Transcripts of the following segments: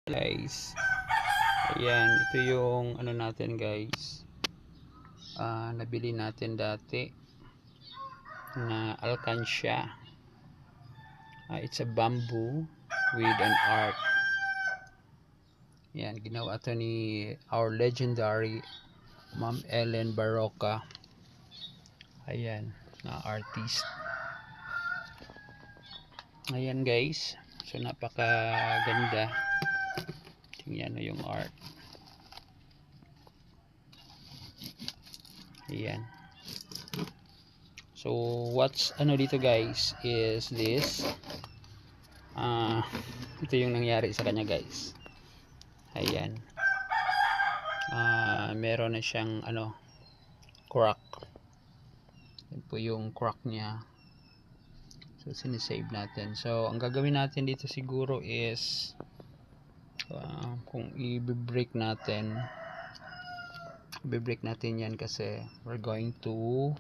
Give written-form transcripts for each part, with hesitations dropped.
Guys, ayan, ito yung ano natin guys, nabili natin dati na alkansya. It's a bamboo with an art. Yan, ginawa ito ni our legendary Ma'am Ellen Barroca. Ayan, na artist. Ayan guys, so napaka ganda. Tingnan yung art. Ayan. So what's ano dito guys is this. Ito yung nangyari sa kanya guys. Ayan. Meron na siyang crack. Yan po yung crack niya. So sinisave natin. So ang gagawin natin dito siguro is kung i-break natin yan kasi we're going to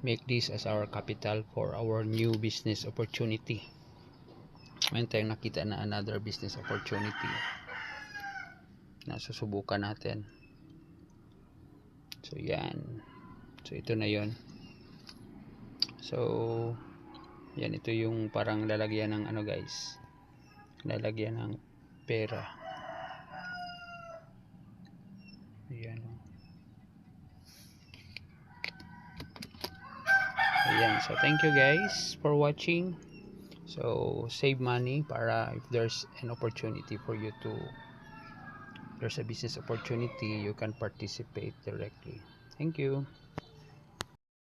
make this as our capital for our new business opportunity. Ngayon tayong nakita na another business opportunity na susubukan natin. So yan, so ito na yon. So yan, ito yung parang lalagyan ng guys, lalagyan ng pera. Ayan. Ayan, so thank you guys for watching. So save money para if there's an opportunity for you to, there's a business opportunity, you can participate directly. Thank you.